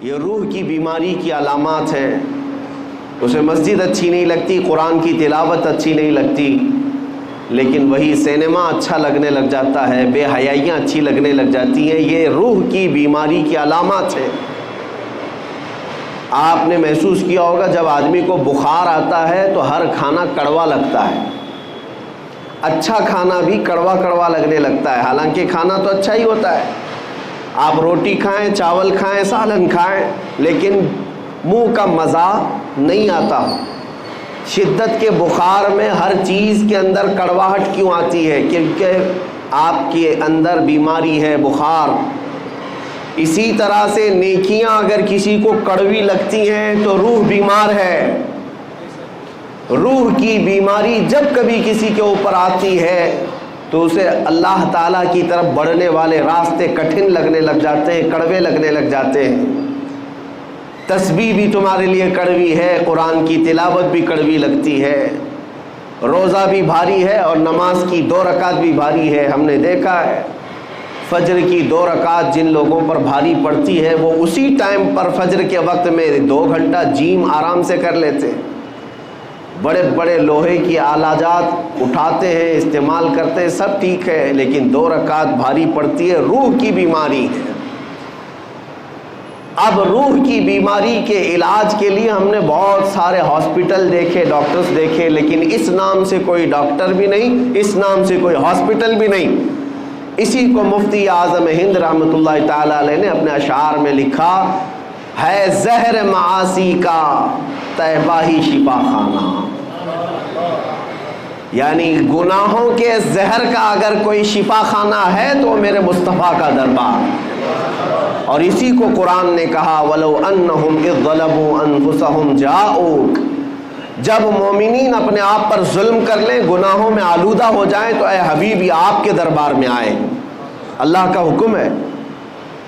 یہ روح کی بیماری کی علامات ہیں. اسے مسجد اچھی نہیں لگتی، قرآن کی تلاوت اچھی نہیں لگتی، لیکن وہی سینما اچھا لگنے لگ جاتا ہے، بے حیائیاں اچھی لگنے لگ جاتی ہیں. یہ روح کی بیماری کی علامات ہیں. آپ نے محسوس کیا ہوگا جب آدمی کو بخار آتا ہے تو ہر کھانا کڑوا لگتا ہے. اچھا کھانا بھی کڑوا کڑوا لگنے لگتا ہے، حالانکہ کھانا تو اچھا ہی ہوتا ہے. آپ روٹی کھائیں، چاول کھائیں، سالن کھائیں، لیکن منہ کا مزہ نہیں آتا. شدت کے بخار میں ہر چیز کے اندر کڑواہٹ کیوں آتی ہے؟ کیونکہ آپ کے اندر بیماری ہے، بخار. اسی طرح سے نیکیاں اگر کسی کو کڑوی لگتی ہیں تو روح بیمار ہے. روح کی بیماری جب کبھی کسی کے اوپر آتی ہے تو اسے اللہ تعالیٰ کی طرف بڑھنے والے راستے کٹھن لگنے لگ جاتے ہیں، کڑوے لگنے لگ جاتے ہیں. تسبیح بھی تمہارے لیے کڑوی ہے، قرآن کی تلاوت بھی کڑوی لگتی ہے، روزہ بھی بھاری ہے اور نماز کی 2 رکعت بھی بھاری ہے. ہم نے دیکھا ہے فجر کی 2 رکعت جن لوگوں پر بھاری پڑتی ہے وہ اسی ٹائم پر فجر کے وقت میں 2 گھنٹہ جیم آرام سے کر لیتے. بڑے بڑے لوہے کی آلہ جات اٹھاتے ہیں، استعمال کرتے ہیں، سب ٹھیک ہے، لیکن 2 رکعت بھاری پڑتی ہے. روح کی بیماری ہے. اب روح کی بیماری کے علاج کے لیے ہم نے بہت سارے ہاسپٹل دیکھے، ڈاکٹرز دیکھے، لیکن اس نام سے کوئی ڈاکٹر بھی نہیں، اس نام سے کوئی ہاسپٹل بھی نہیں. اسی کو مفتی اعظم ہند رحمۃ اللہ تعالی علیہ نے اپنے اشعار میں لکھا ہے: زہر معاصی کا طیبہ ہی شفا خانہ. یعنی گناہوں کے زہر کا اگر کوئی شفا خانہ ہے تو میرے مصطفیٰ کا دربار. اور اسی کو قرآن نے کہا: وَلَوْ أَنَّهُمْ إِذْ ظَلَمُوا أَنفُسَهُمْ جَاءُوكَ. جب مومنین اپنے آپ پر ظلم کر لیں، گناہوں میں آلودہ ہو جائیں، تو اے حبیبی آپ کے دربار میں آئیں. اللہ کا حکم ہے.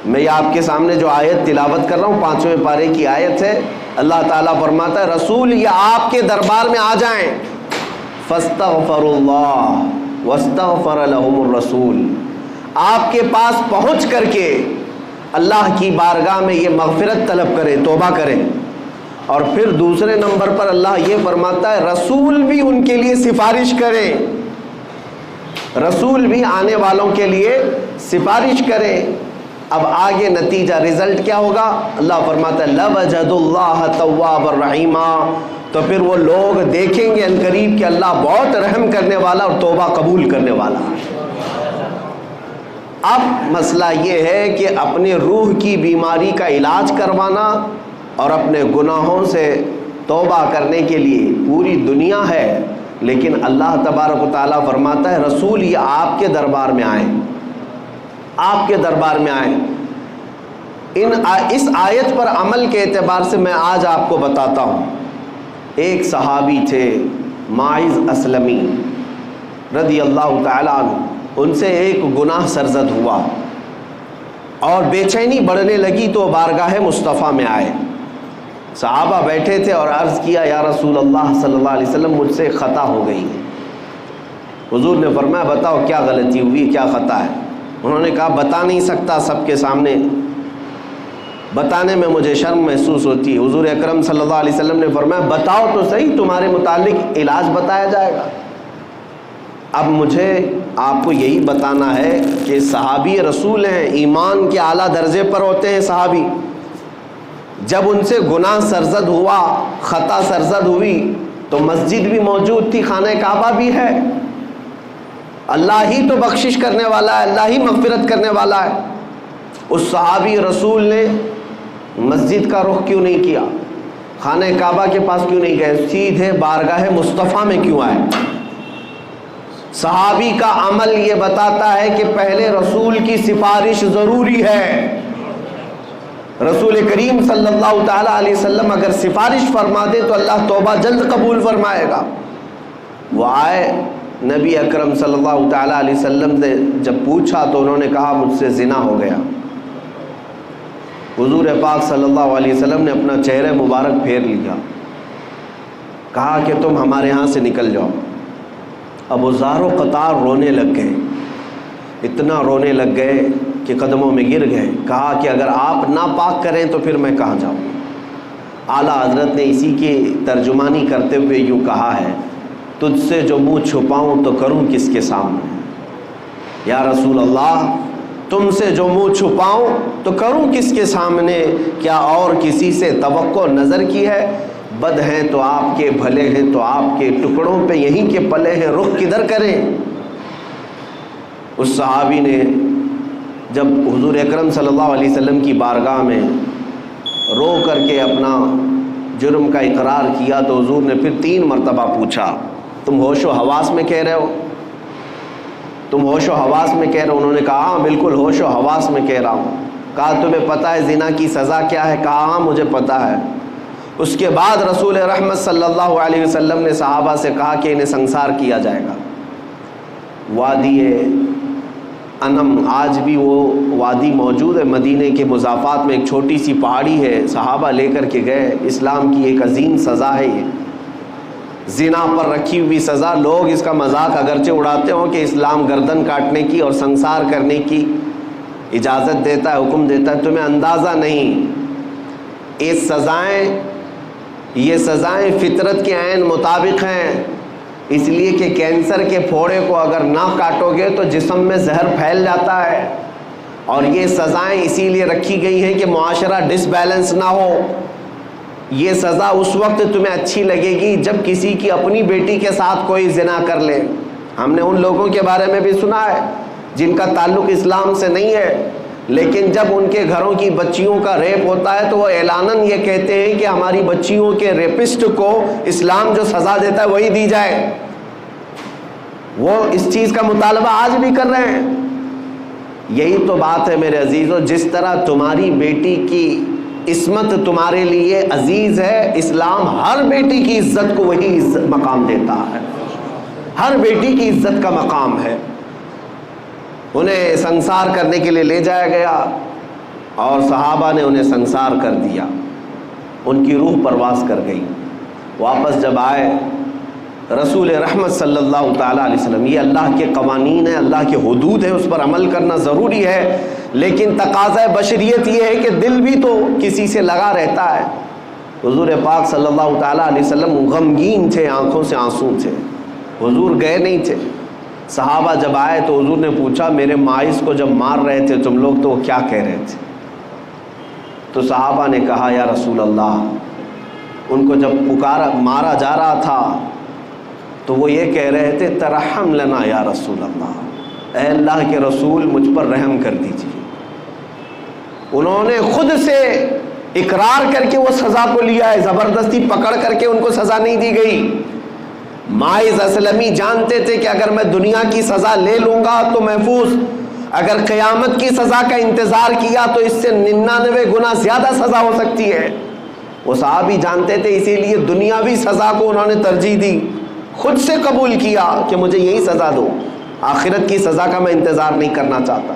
میں یہ آپ کے سامنے جو آیت تلاوت کر رہا ہوں 5ویں پارے کی آیت ہے. اللہ تعالیٰ فرماتا ہے رسول یہ آپ کے دربار میں آ جائیں. فَاسْتَغْفَرُوا اللَّهَ وَاسْتَغْفَرَ لَهُمُ الرَّسُولُ. آپ کے پاس پہنچ کر کے اللہ کی بارگاہ میں یہ مغفرت طلب کریں، توبہ کریں. اور پھر دوسرے نمبر پر اللہ یہ فرماتا ہے رسول بھی ان کے لیے سفارش کریں. رسول بھی آنے والوں کے لیے سفارش کریں. اب آگے نتیجہ رزلٹ کیا ہوگا؟ اللہ فرماتا ہے لَوَجَدُوا اللَّهَ تَوَّابًا رَحِيمًا. تو پھر وہ لوگ دیکھیں گے عنقریب کہ اللہ بہت رحم کرنے والا اور توبہ قبول کرنے والا. اب مسئلہ یہ ہے کہ اپنے روح کی بیماری کا علاج کروانا اور اپنے گناہوں سے توبہ کرنے کے لیے پوری دنیا ہے، لیکن اللہ تبارک و تعالیٰ فرماتا ہے رسول یہ آپ کے دربار میں آئیں، آپ کے دربار میں آئیں. اس آیت پر عمل کے اعتبار سے میں آج آپ کو بتاتا ہوں. ایک صحابی تھے ماعز اسلمی رضی اللہ تعالیٰ عنہ. ان سے ایک گناہ سرزد ہوا اور بے چینی بڑھنے لگی تو بارگاہ مصطفیٰ میں آئے. صحابہ بیٹھے تھے اور عرض کیا یا رسول اللہ صلی اللہ علیہ وسلم مجھ سے خطا ہو گئی. حضور نے فرمایا بتاؤ کیا غلطی ہوئی، کیا خطا ہے؟ انہوں نے کہا بتا نہیں سکتا سب کے سامنے، بتانے میں مجھے شرم محسوس ہوتی ہے. حضور اکرم صلی اللہ علیہ وسلم نے فرمایا بتاؤ تو صحیح، تمہارے متعلق علاج بتایا جائے گا. اب مجھے آپ کو یہی بتانا ہے کہ صحابی رسول ہیں، ایمان کے اعلیٰ درجے پر ہوتے ہیں صحابی. جب ان سے گناہ سرزد ہوا، خطا سرزد ہوئی، تو مسجد بھی موجود تھی، خانہ کعبہ بھی ہے. اللہ ہی تو بخشش کرنے والا ہے، اللہ ہی مغفرت کرنے والا ہے. اس صحابی رسول نے مسجد کا رخ کیوں نہیں کیا، خانہ کعبہ کے پاس کیوں نہیں گئے، سیدھے بارگاہ مصطفیٰ میں کیوں آئے؟ صحابی کا عمل یہ بتاتا ہے کہ پہلے رسول کی سفارش ضروری ہے. رسول کریم صلی اللہ تعالیٰ علیہ وسلم اگر سفارش فرما دے تو اللہ توبہ جلد قبول فرمائے گا. وہ آئے، نبی اکرم صلی اللہ تعالیٰ علیہ وسلم نے جب پوچھا تو انہوں نے کہا مجھ سے زنا ہو گیا. حضور پاک صلی اللہ علیہ وسلم نے اپنا چہرہ مبارک پھیر لیا، کہا کہ تم ہمارے ہاں سے نکل جاؤ. اب وہ زار و قطار رونے لگ گئے، اتنا رونے لگ گئے کے قدموں میں گر گئے. کہا کہ اگر آپ ناپاک کریں تو پھر میں کہاں جاؤں. اعلیٰ حضرت نے اسی کی ترجمانی کرتے ہوئے یوں کہا ہے, تجھ سے جو منہ چھپاؤں تو کروں کس کے سامنے. یا رسول اللہ, تم سے جو منہ چھپاؤں تو کروں کس کے سامنے, کیا اور کسی سے توقع نظر کی ہے؟ بد ہیں تو آپ کے, بھلے ہیں تو آپ کے, ٹکڑوں پہ یہیں کے پلے ہیں, رخ کدھر کریں. اس صحابی نے جب حضور اکرم صلی اللہ علیہ وسلم کی بارگاہ میں رو کر کے اپنا جرم کا اقرار کیا تو حضور نے پھر 3 مرتبہ پوچھا, تم ہوش و حواس میں کہہ رہے ہو؟ تم ہوش و حواس میں کہہ رہے ہو؟ انہوں نے کہا ہاں بالکل ہوش و حواس میں کہہ رہا ہوں. کہا تمہیں پتہ ہے زنا کی سزا کیا ہے؟ کہا ہاں مجھے پتہ ہے. اس کے بعد رسول رحمت صلی اللہ علیہ وسلم نے صحابہ سے کہا کہ انہیں سنسار کیا جائے گا. وادی انم, آج بھی وہ وادی موجود ہے مدینے کے مضافات میں, ایک چھوٹی سی پہاڑی ہے, صحابہ لے کر کے گئے. اسلام کی ایک عظیم سزا ہے یہ, زنا پر رکھی ہوئی سزا. لوگ اس کا مذاق اگرچہ اڑاتے ہوں کہ اسلام گردن کاٹنے کی اور سنسار کرنے کی اجازت دیتا ہے, حکم دیتا ہے, تمہیں اندازہ نہیں. یہ سزائیں فطرت کے عین مطابق ہیں, اس لیے کہ کینسر کے پھوڑے کو اگر نہ کاٹو گے تو جسم میں زہر پھیل جاتا ہے, اور یہ سزائیں اسی لیے رکھی گئی ہیں کہ معاشرہ ڈس بیلنس نہ ہو. یہ سزا اس وقت تمہیں اچھی لگے گی جب کسی کی اپنی بیٹی کے ساتھ کوئی زنا کر لے. ہم نے ان لوگوں کے بارے میں بھی سنا ہے جن کا تعلق اسلام سے نہیں ہے, لیکن جب ان کے گھروں کی بچیوں کا ریپ ہوتا ہے تو وہ اعلاناً یہ کہتے ہیں کہ ہماری بچیوں کے ریپسٹ کو اسلام جو سزا دیتا ہے وہی دی جائے. وہ اس چیز کا مطالبہ آج بھی کر رہے ہیں. یہی تو بات ہے میرے عزیزو, جس طرح تمہاری بیٹی کی عصمت تمہارے لیے عزیز ہے, اسلام ہر بیٹی کی عزت کو وہی عزت مقام دیتا ہے. ہر بیٹی کی عزت کا مقام ہے. انہیں سنسار کرنے کے لیے لے جایا گیا اور صحابہ نے انہیں سنسار کر دیا. ان کی روح پرواز کر گئی. واپس جب آئے رسول رحمت صلی اللہ تعالیٰ علیہ وسلم, یہ اللہ کے قوانین ہیں, اللہ کے حدود ہیں, اس پر عمل کرنا ضروری ہے, لیکن تقاضۂ بشریت یہ ہے کہ دل بھی تو کسی سے لگا رہتا ہے. حضور پاک صلی اللہ تعالیٰ علیہ وسلم غمگین تھے, آنکھوں سے آنسو تھے, حضور گئے نہیں تھے. صحابہ جب آئے تو حضور نے پوچھا میرے ماعز کو جب مار رہے تھے تم لوگ تو وہ کیا کہہ رہے تھے؟ تو صحابہ نے کہا یا رسول اللہ, ان کو جب مارا جا رہا تھا تو وہ یہ کہہ رہے تھے ترحم لنا یا رسول اللہ, اے اللہ کے رسول مجھ پر رحم کر دیجیے. انہوں نے خود سے اقرار کر کے وہ سزا کو لیا ہے, زبردستی پکڑ کر کے ان کو سزا نہیں دی گئی. ماعز اسلمی جانتے تھے کہ اگر میں دنیا کی سزا لے لوں گا تو محفوظ, اگر قیامت کی سزا کا انتظار کیا تو اس سے 99 گنا زیادہ سزا ہو سکتی ہے. وہ صحابی جانتے تھے, اسی لیے دنیاوی سزا کو انہوں نے ترجیح دی, خود سے قبول کیا کہ مجھے یہی سزا دو, آخرت کی سزا کا میں انتظار نہیں کرنا چاہتا.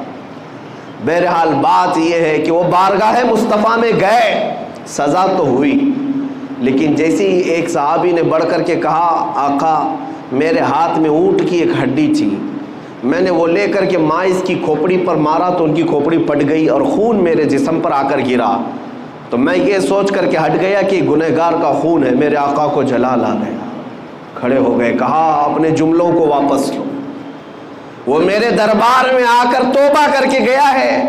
بہرحال بات یہ ہے کہ وہ بارگاہ مصطفیٰ میں گئے, سزا تو ہوئی, لیکن جیسے ہی ایک صحابی نے بڑھ کر کے کہا آقا میرے ہاتھ میں اونٹ کی ایک ہڈی تھی, میں نے وہ لے کر کے ماعز کی کھوپڑی پر مارا تو ان کی کھوپڑی پٹ گئی اور خون میرے جسم پر آ کر گرا, تو میں یہ سوچ کر کے ہٹ گیا کہ گنہگار کا خون ہے. میرے آقا کو جلال آ گیا, کھڑے ہو گئے, کہا اپنے جملوں کو واپس لو, وہ میرے دربار میں آ کر توبہ کر کے گیا ہے.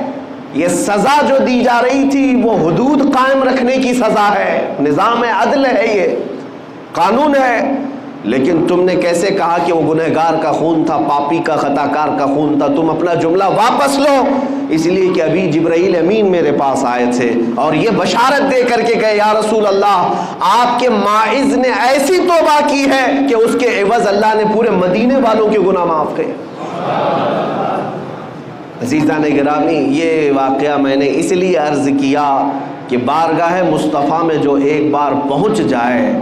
یہ سزا جو دی جا رہی تھی وہ حدود قائم رکھنے کی سزا ہے, نظام عدل ہے, یہ قانون ہے, لیکن تم نے کیسے کہا کہ وہ گنہگار کا خون تھا, پاپی کا, خطاکار کا خون تھا. تم اپنا جملہ واپس لو, اس لیے کہ ابھی جبرائیل امین میرے پاس آئے تھے اور یہ بشارت دے کر کے گئے یا رسول اللہ آپ کے ماعز نے ایسی توبہ کی ہے کہ اس کے عوض اللہ نے پورے مدینے والوں کے گناہ معاف کیے. عزیزان گرامی, یہ واقعہ میں نے اس لیے عرض کیا کہ بارگاہ مصطفیٰ میں جو ایک بار پہنچ جائے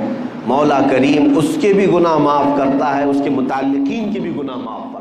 مولا کریم اس کے بھی گناہ معاف کرتا ہے, اس کے متعلقین کے بھی گناہ معاف